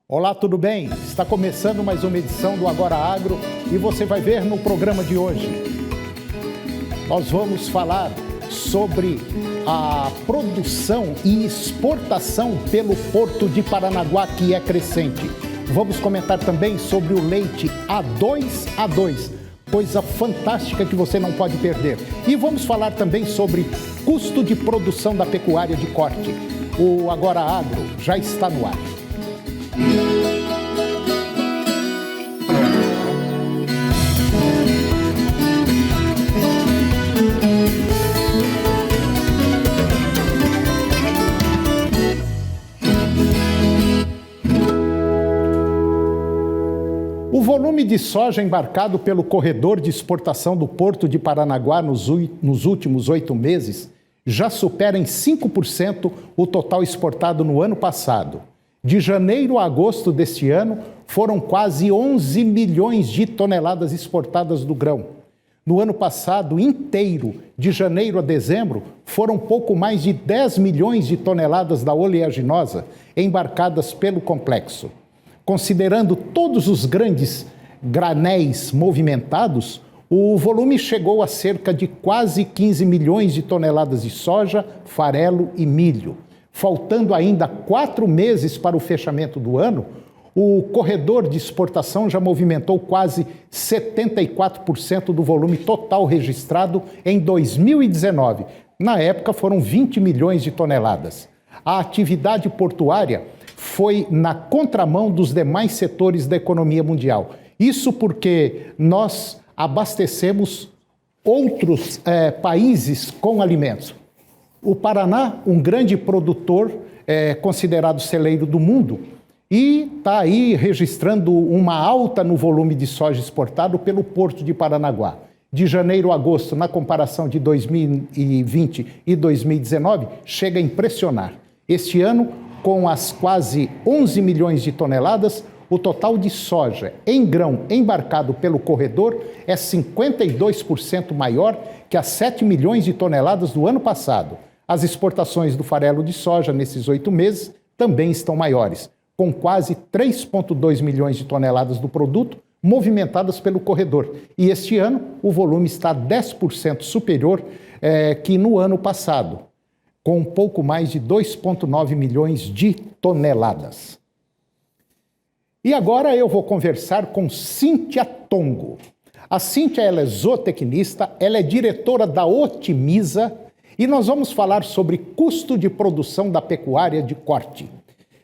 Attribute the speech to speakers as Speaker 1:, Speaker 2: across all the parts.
Speaker 1: Olá, tudo bem? Está começando mais uma edição do Agora Agro e você vai ver no programa de hoje. Nós vamos falar sobre a produção e exportação pelo Porto de Paranaguá, que é crescente. Vamos comentar também sobre o leite A2, coisa fantástica que você não pode perder. E vamos falar também sobre custo de produção da pecuária de corte. O Agora Agro já está no ar. O volume de soja embarcado pelo corredor de exportação do Porto de Paranaguá nos últimos 8 meses já supera em 5% o total exportado no ano passado. De janeiro a agosto deste ano, foram quase 11 milhões de toneladas exportadas do grão. No ano passado inteiro, de janeiro a dezembro, foram pouco mais de 10 milhões de toneladas da oleaginosa embarcadas pelo complexo. Considerando todos os grandes granéis movimentados, o volume chegou a cerca de quase 15 milhões de toneladas de soja, farelo e milho. Faltando ainda 4 meses para o fechamento do ano, o corredor de exportação já movimentou quase 74% do volume total registrado em 2019. Na época foram 20 milhões de toneladas. A atividade portuária foi na contramão dos demais setores da economia mundial. Isso porque nós abastecemos outros países com alimentos. O Paraná, um grande produtor, considerado celeiro do mundo, e está aí registrando uma alta no volume de soja exportado pelo Porto de Paranaguá. De janeiro a agosto, na comparação de 2020 e 2019, chega a impressionar. Este ano, com as quase 11 milhões de toneladas, o total de soja em grão embarcado pelo corredor é 52% maior que as 7 milhões de toneladas do ano passado. As exportações do farelo de soja nesses 8 meses também estão maiores, com quase 3,2 milhões de toneladas do produto movimentadas pelo corredor. E este ano o volume está 10% superior que no ano passado, com um pouco mais de 2,9 milhões de toneladas. E agora eu vou conversar com Cíntia Tongo. A Cíntia, ela é zootecnista, ela é diretora da Otimiza e nós vamos falar sobre custo de produção da pecuária de corte.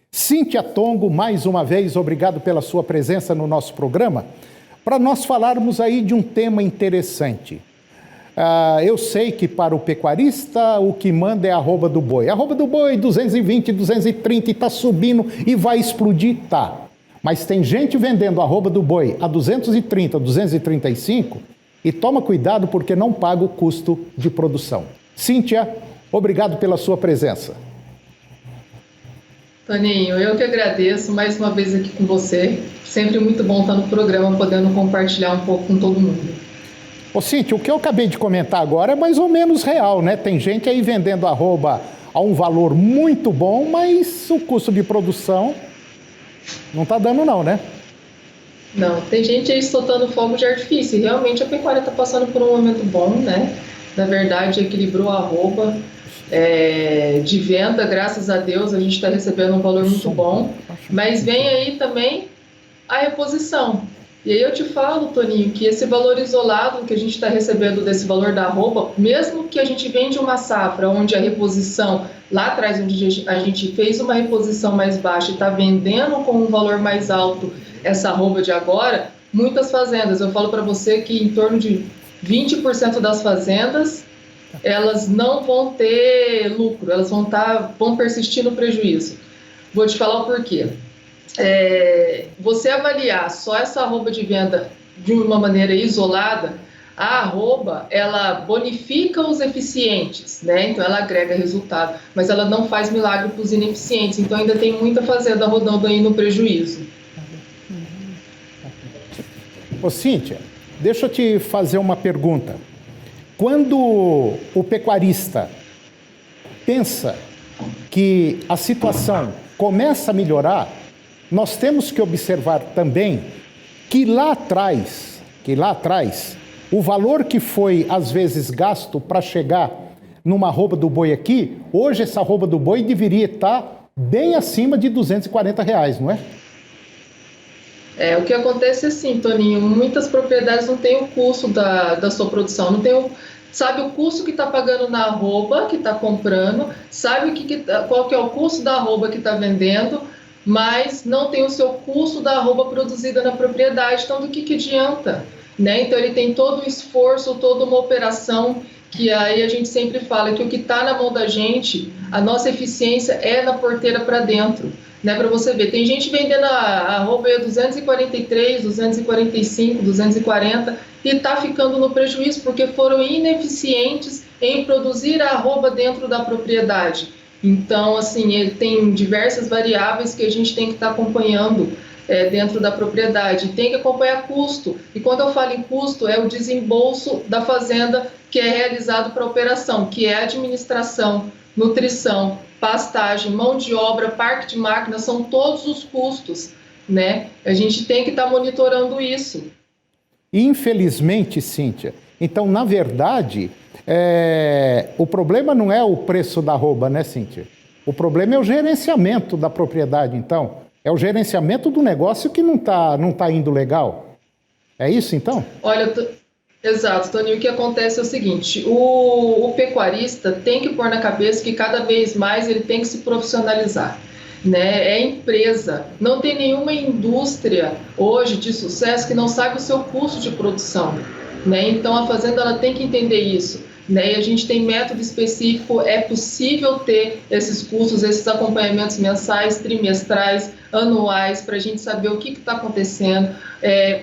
Speaker 1: Cíntia Tongo, mais uma vez, obrigado pela sua presença no nosso programa, para nós falarmos aí de um tema interessante. Eu sei que para o pecuarista o que manda é a arroba do boi. A arroba do boi 220, 230 e está subindo e vai explodir, tá. Mas tem gente vendendo a arroba do boi a 230, 235 e toma cuidado porque não paga o custo de produção. Cíntia, obrigado pela sua presença.
Speaker 2: Toninho, eu que agradeço mais uma vez aqui com você. Sempre muito bom estar no programa, podendo compartilhar um pouco com todo mundo.
Speaker 1: Ô Cíntia, o que eu acabei de comentar agora é mais ou menos real, né? Tem gente aí vendendo arroba a um valor muito bom, mas o custo de produção não está dando não, né?
Speaker 2: Não, tem gente aí soltando fogo de artifício. Realmente a pecuária está passando por um momento bom, né? Na verdade, equilibrou a arroba de venda, graças a Deus, a gente está recebendo um valor muito bom. Mas vem aí também a reposição. E aí eu te falo, Toninho, que esse valor isolado que a gente está recebendo desse valor da arroba, mesmo que a gente vende uma safra onde a reposição, lá atrás onde a gente fez uma reposição mais baixa e está vendendo com um valor mais alto essa arroba de agora, muitas fazendas, eu falo para você que em torno de 20% das fazendas, elas não vão ter lucro, elas vão persistir no prejuízo. Vou te falar o porquê. Você avaliar só essa arroba de venda de uma maneira isolada, a arroba, ela bonifica os eficientes, né? Então ela agrega resultado, mas ela não faz milagre para os ineficientes, então ainda tem muita fazenda rodando aí no prejuízo.
Speaker 1: Ô Cíntia, deixa eu te fazer uma pergunta. Quando o pecuarista pensa que a situação começa a melhorar, nós temos que observar também que lá atrás, o valor que foi, às vezes, gasto para chegar numa arroba do boi aqui, hoje essa arroba do boi deveria estar bem acima de R$240, não é?
Speaker 2: O que acontece é assim, Toninho, muitas propriedades não têm o custo da sua produção, não tem sabe o custo que está pagando na arroba, que está comprando, sabe qual que é o custo da arroba que está vendendo, mas não tem o seu custo da arroba produzida na propriedade, então do que adianta? Né? Então ele tem todo o esforço, toda uma operação, que aí a gente sempre fala que o que está na mão da gente, a nossa eficiência é na porteira para dentro. Né, para você ver, tem gente vendendo a arroba a 243, 245, 240 e está ficando no prejuízo porque foram ineficientes em produzir a arroba dentro da propriedade. Então, assim, ele tem diversas variáveis que a gente tem que estar acompanhando dentro da propriedade. Tem que acompanhar custo. E quando eu falo em custo, é o desembolso da fazenda que é realizado para a operação, que é administração, nutrição, pastagem, mão de obra, parque de máquinas, são todos os custos, né? A gente tem que estar monitorando isso.
Speaker 1: Infelizmente, Cíntia, então, na verdade, o problema não é o preço da arroba, né, Cíntia? O problema é o gerenciamento da propriedade, então. É o gerenciamento do negócio que não tá indo legal. É isso, então?
Speaker 2: Olha, exato, Toninho. O que acontece é o seguinte, o pecuarista tem que pôr na cabeça que cada vez mais ele tem que se profissionalizar. Né? É empresa, não tem nenhuma indústria hoje de sucesso que não sabe o seu custo de produção. Né? Então a fazenda ela tem que entender isso. Né? E a gente tem método específico, é possível ter esses custos, esses acompanhamentos mensais, trimestrais, anuais, para a gente saber o que está acontecendo,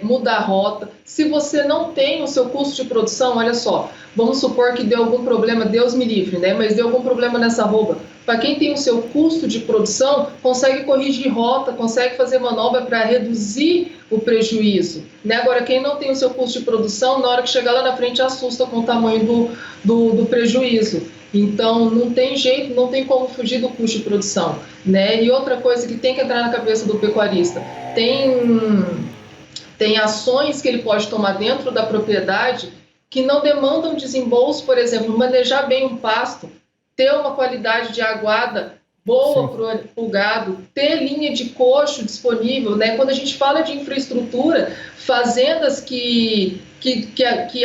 Speaker 2: mudar a rota. Se você não tem o seu custo de produção, olha só, vamos supor que deu algum problema, Deus me livre, né? Mas deu algum problema nessa arroba. Para quem tem o seu custo de produção, consegue corrigir rota, consegue fazer manobra para reduzir o prejuízo. Né? Agora, quem não tem o seu custo de produção, na hora que chegar lá na frente, assusta com o tamanho do prejuízo. Então, não tem jeito, não tem como fugir do custo de produção. Né? E outra coisa que tem que entrar na cabeça do pecuarista, tem ações que ele pode tomar dentro da propriedade que não demandam desembolso, por exemplo, manejar bem um pasto, ter uma qualidade de aguada boa para o gado, ter linha de coxo disponível, né? Quando a gente fala de infraestrutura, fazendas que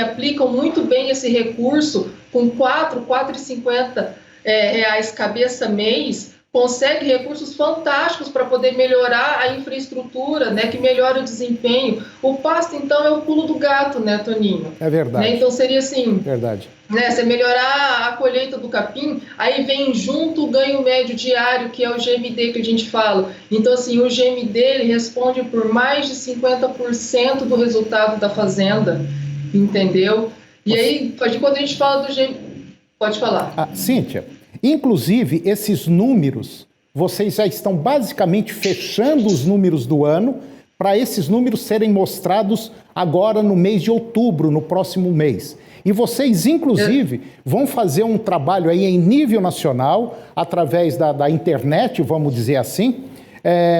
Speaker 2: aplicam muito bem esse recurso, com R$4,50 reais cabeça mês, consegue recursos fantásticos para poder melhorar a infraestrutura, né, que melhora o desempenho. O pasto, então, é o pulo do gato, né, Toninho?
Speaker 1: É verdade.
Speaker 2: Né? Então, seria assim...
Speaker 1: Verdade.
Speaker 2: Né, você melhorar a colheita do capim, aí vem junto o ganho médio diário, que é o GMD que a gente fala. Então, assim, o GMD ele responde por mais de 50% do resultado da fazenda, entendeu? E aí, quando a gente fala do GMD... Pode falar.
Speaker 1: Cíntia, inclusive, esses números, vocês já estão basicamente fechando os números do ano para esses números serem mostrados agora no mês de outubro, no próximo mês. E vocês, inclusive, vão fazer um trabalho aí em nível nacional, através da internet, vamos dizer assim,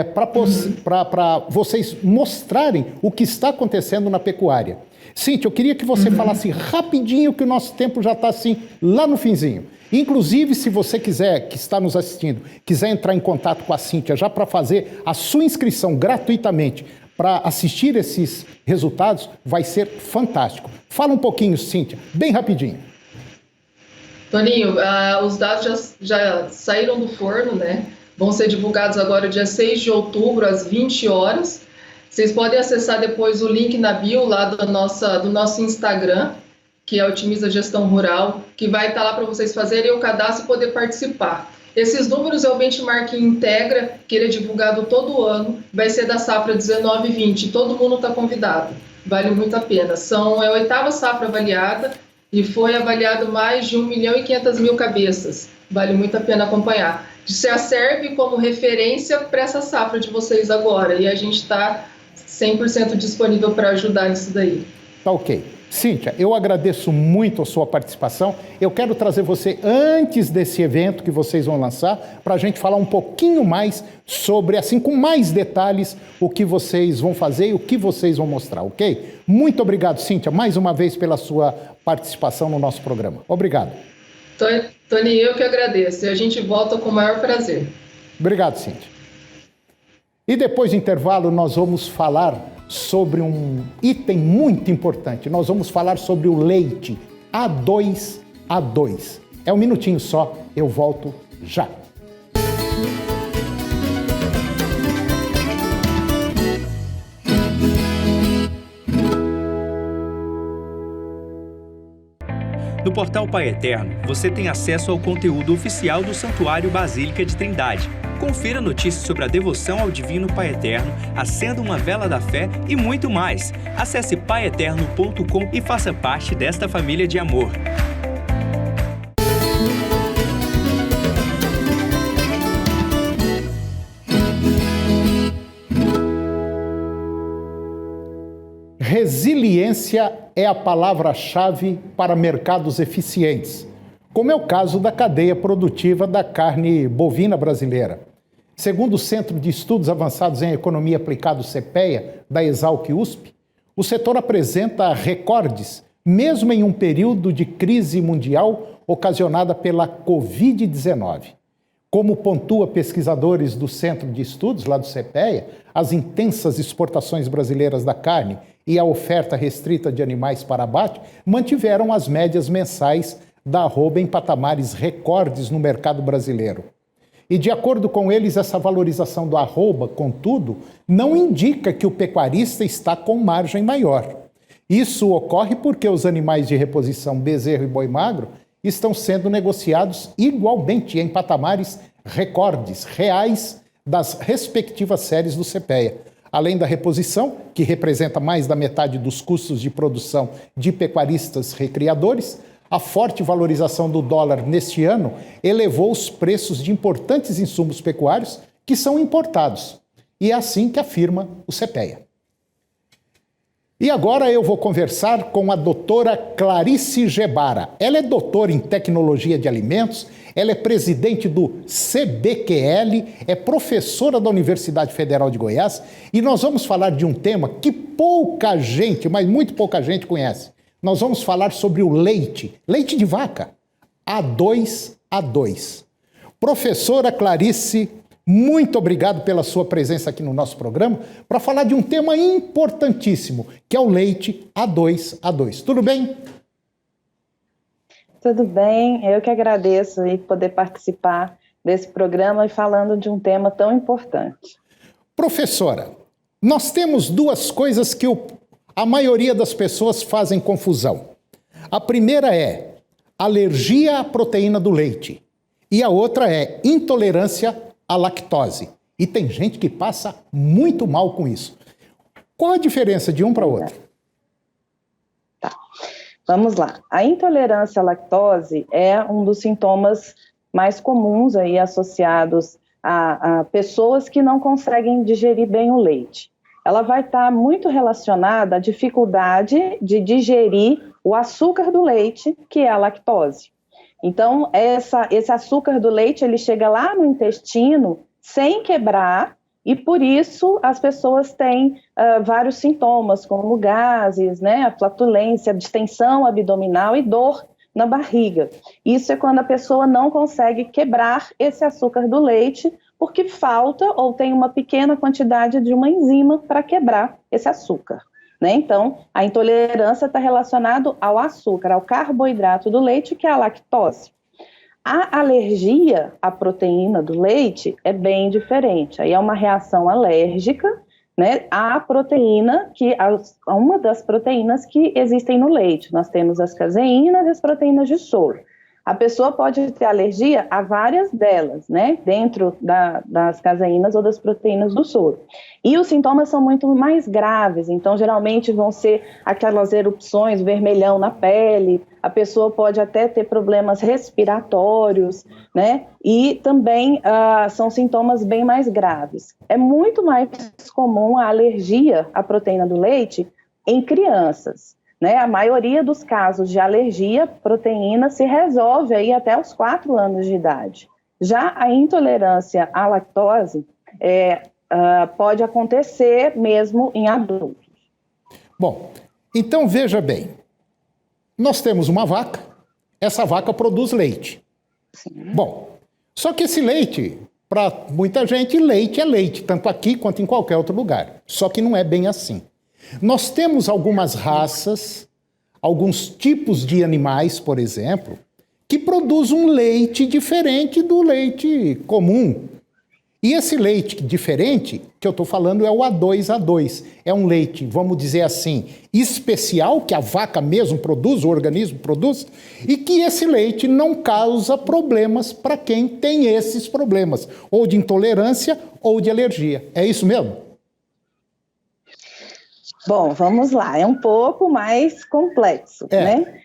Speaker 1: para vocês mostrarem o que está acontecendo na pecuária. Cíntia, eu queria que você falasse rapidinho, que o nosso tempo já está assim, lá no finzinho. Inclusive, se você quiser, que está nos assistindo, quiser entrar em contato com a Cíntia já para fazer a sua inscrição gratuitamente para assistir esses resultados, vai ser fantástico. Fala um pouquinho, Cíntia, bem rapidinho.
Speaker 2: Toninho, os dados já saíram do forno, né? Vão ser divulgados agora dia 6 de outubro, às 20 horas. Vocês podem acessar depois o link na bio lá do nosso Instagram, que é Otimiza Gestão Rural, que vai estar lá para vocês fazerem o cadastro e poder participar. Esses números é o Benchmark Integra, que ele é divulgado todo ano, vai ser da safra 19 e 20, todo mundo está convidado, vale muito a pena. É a 8ª safra avaliada e foi avaliado mais de 1.500.000 cabeças, vale muito a pena acompanhar. Já serve como referência para essa safra de vocês agora, e a gente está 100% disponível para ajudar nisso daí.
Speaker 1: Tá ok. Cíntia, eu agradeço muito a sua participação. Eu quero trazer você antes desse evento que vocês vão lançar, para a gente falar um pouquinho mais sobre, assim, com mais detalhes, o que vocês vão fazer e o que vocês vão mostrar, ok? Muito obrigado, Cíntia, mais uma vez pela sua participação no nosso programa. Obrigado.
Speaker 2: Tony, eu que agradeço. E a gente volta com o maior prazer.
Speaker 1: Obrigado, Cíntia. E depois do intervalo, nós vamos falar sobre um item muito importante. Nós vamos falar sobre o leite A2A2. É um minutinho só, eu volto já.
Speaker 3: No portal Pai Eterno, você tem acesso ao conteúdo oficial do Santuário Basílica de Trindade. Confira notícias sobre a devoção ao Divino Pai Eterno, acenda uma vela da fé e muito mais. Acesse paieterno.com e faça parte desta família de amor.
Speaker 1: Resiliência é a palavra-chave para mercados eficientes, como é o caso da cadeia produtiva da carne bovina brasileira. Segundo o Centro de Estudos Avançados em Economia Aplicada, CPEA, da Exalc-USP, o setor apresenta recordes, mesmo em um período de crise mundial ocasionada pela Covid-19. Como pontua pesquisadores do Centro de Estudos, lá do CPEA, as intensas exportações brasileiras da carne e a oferta restrita de animais para abate mantiveram as médias mensais da arroba em patamares recordes no mercado brasileiro. E, de acordo com eles, essa valorização do arroba, contudo, não indica que o pecuarista está com margem maior. Isso ocorre porque os animais de reposição bezerro e boi magro estão sendo negociados igualmente em patamares recordes reais das respectivas séries do CPEA. Além da reposição, que representa mais da metade dos custos de produção de pecuaristas recriadores, a forte valorização do dólar neste ano elevou os preços de importantes insumos pecuários que são importados. E é assim que afirma o CPEA. E agora eu vou conversar com a doutora Clarice Gebara. Ela é doutora em tecnologia de alimentos, ela é presidente do CBQL, é professora da Universidade Federal de Goiás e nós vamos falar de um tema que pouca gente, mas muito pouca gente conhece. Nós vamos falar sobre o leite de vaca, A2A2. Professora Clarice, muito obrigado pela sua presença aqui no nosso programa para falar de um tema importantíssimo, que é o leite A2A2. Tudo bem?
Speaker 4: Tudo bem, eu que agradeço aí poder participar desse programa e falando de um tema tão importante.
Speaker 1: Professora, nós temos duas coisas que a maioria das pessoas fazem confusão. A primeira é alergia à proteína do leite e a outra é intolerância à lactose. E tem gente que passa muito mal com isso. Qual a diferença de um para o outro?
Speaker 4: Tá. Vamos lá. A intolerância à lactose é um dos sintomas mais comuns aí associados a pessoas que não conseguem digerir bem o leite. Ela vai estar muito relacionada à dificuldade de digerir o açúcar do leite, que é a lactose. Então, esse açúcar do leite, ele chega lá no intestino sem quebrar, e por isso as pessoas têm vários sintomas, como gases, né, a flatulência, a distensão abdominal e dor na barriga. Isso é quando a pessoa não consegue quebrar esse açúcar do leite, porque falta ou tem uma pequena quantidade de uma enzima para quebrar esse açúcar. Né? Então, a intolerância está relacionada ao açúcar, ao carboidrato do leite, que é a lactose. A alergia à proteína do leite é bem diferente. Aí é uma reação alérgica, né, à proteína, uma das proteínas que existem no leite. Nós temos as caseínas e as proteínas de soro. A pessoa pode ter alergia a várias delas, né, dentro das caseínas ou das proteínas do soro. E os sintomas são muito mais graves, então geralmente vão ser aquelas erupções, vermelhão na pele, a pessoa pode até ter problemas respiratórios, né, e também são sintomas bem mais graves. É muito mais comum a alergia à proteína do leite em crianças. né? A maioria dos casos de alergia à proteína se resolve aí até os 4 anos de idade. Já a intolerância à lactose pode acontecer mesmo em adultos.
Speaker 1: Bom, então veja bem, nós temos uma vaca, essa vaca produz leite.
Speaker 4: Sim.
Speaker 1: Bom, só que esse leite, para muita gente, leite é leite, tanto aqui quanto em qualquer outro lugar. Só que não é bem assim. Nós temos algumas raças, alguns tipos de animais, por exemplo, que produzem um leite diferente do leite comum. E esse leite diferente, que eu estou falando, é o A2A2. É um leite, vamos dizer assim, especial, que a vaca mesmo produz, o organismo produz, e que esse leite não causa problemas para quem tem esses problemas, ou de intolerância ou de alergia. É isso mesmo?
Speaker 4: Bom, vamos lá, é um pouco mais complexo, né?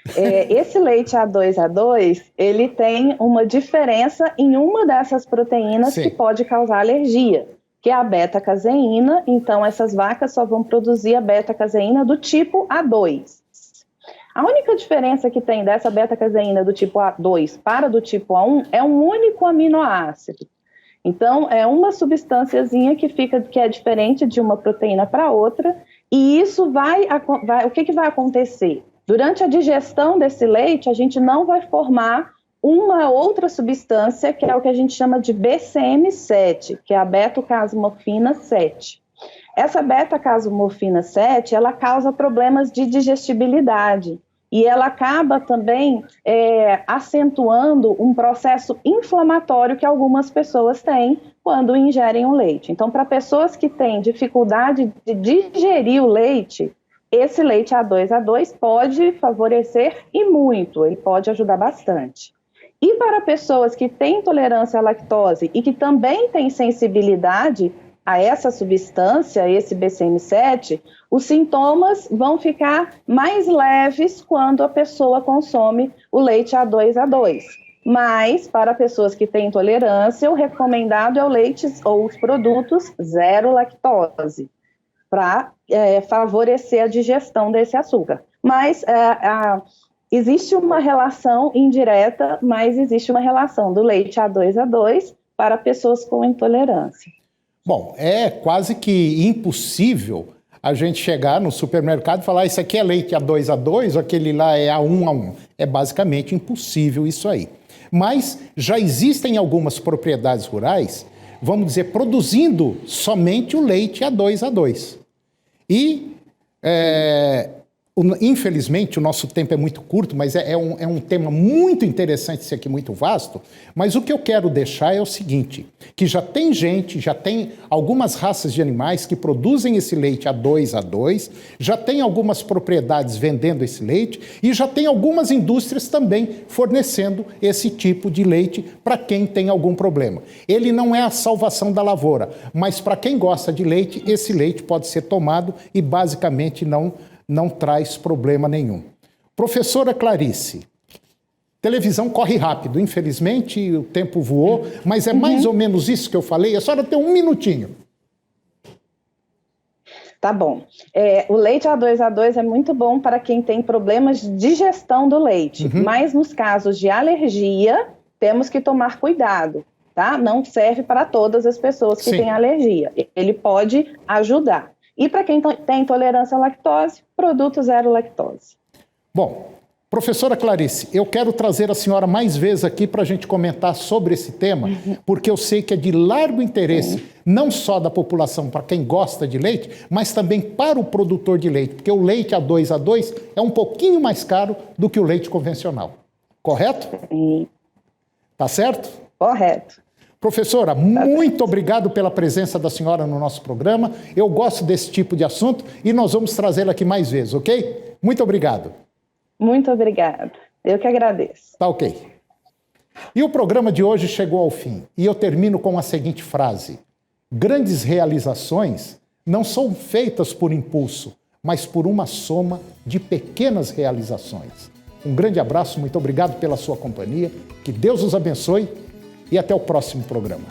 Speaker 4: Esse leite A2A2, ele tem uma diferença em uma dessas proteínas que pode causar alergia, que é a beta-caseína. Então, essas vacas só vão produzir a beta-caseína do tipo A2. A única diferença que tem dessa beta-caseína do tipo A2 para do tipo A1 é um único aminoácido. Então, é uma substânciazinha que é diferente de uma proteína para outra. E isso o que vai acontecer? Durante a digestão desse leite, a gente não vai formar uma outra substância, que é o que a gente chama de BCM7, que é a beta-casomorfina 7. Essa beta-casomorfina 7, ela causa problemas de digestibilidade e ela acaba também acentuando um processo inflamatório que algumas pessoas têm quando ingerem o leite. Então, para pessoas que têm dificuldade de digerir o leite, esse leite A2A2 pode favorecer e muito, ele pode ajudar bastante. E para pessoas que têm intolerância à lactose e que também têm sensibilidade a essa substância, esse BCM7, os sintomas vão ficar mais leves quando a pessoa consome o leite A2A2. Mas, para pessoas que têm intolerância, o recomendado é o leite ou os produtos zero lactose, para favorecer a digestão desse açúcar. Mas existe uma relação indireta, mas existe uma relação do leite A2A2 para pessoas com intolerância.
Speaker 1: Bom, é quase que impossível a gente chegar no supermercado e falar isso aqui é leite A2A2, aquele lá é A1A1. É basicamente impossível isso aí. Mas já existem algumas propriedades rurais, vamos dizer, produzindo somente o leite A2A2. E, infelizmente, o nosso tempo é muito curto, mas é um tema muito interessante, esse aqui, muito vasto. Mas o que eu quero deixar é o seguinte, que já tem algumas raças de animais que produzem esse leite A2A2, já tem algumas propriedades vendendo esse leite e já tem algumas indústrias também fornecendo esse tipo de leite para quem tem algum problema. Ele não é a salvação da lavoura, mas para quem gosta de leite, esse leite pode ser tomado e basicamente não traz problema nenhum. Professora Clarice, televisão corre rápido, infelizmente o tempo voou, mas é mais ou menos isso que eu falei, a senhora tem 1 minutinho.
Speaker 4: Tá bom. O leite A2A2 é muito bom para quem tem problemas de digestão do leite, mas nos casos de alergia, temos que tomar cuidado, tá? Não serve para todas as pessoas que têm alergia, ele pode ajudar. E para quem tem intolerância à lactose, produto zero lactose.
Speaker 1: Bom, professora Clarice, eu quero trazer a senhora mais vezes aqui para a gente comentar sobre esse tema, porque eu sei que é de largo interesse, não só da população, para quem gosta de leite, mas também para o produtor de leite, porque o leite A2A2 é um pouquinho mais caro do que o leite convencional. Correto? Tá certo?
Speaker 4: Correto.
Speaker 1: Professora, muito obrigado pela presença da senhora no nosso programa. Eu gosto desse tipo de assunto e nós vamos trazê-la aqui mais vezes, ok? Muito obrigado.
Speaker 4: Muito obrigada. Eu que agradeço.
Speaker 1: Tá ok. E o programa de hoje chegou ao fim. E eu termino com a seguinte frase. Grandes realizações não são feitas por impulso, mas por uma soma de pequenas realizações. Um grande abraço, muito obrigado pela sua companhia. Que Deus os abençoe. E até o próximo programa.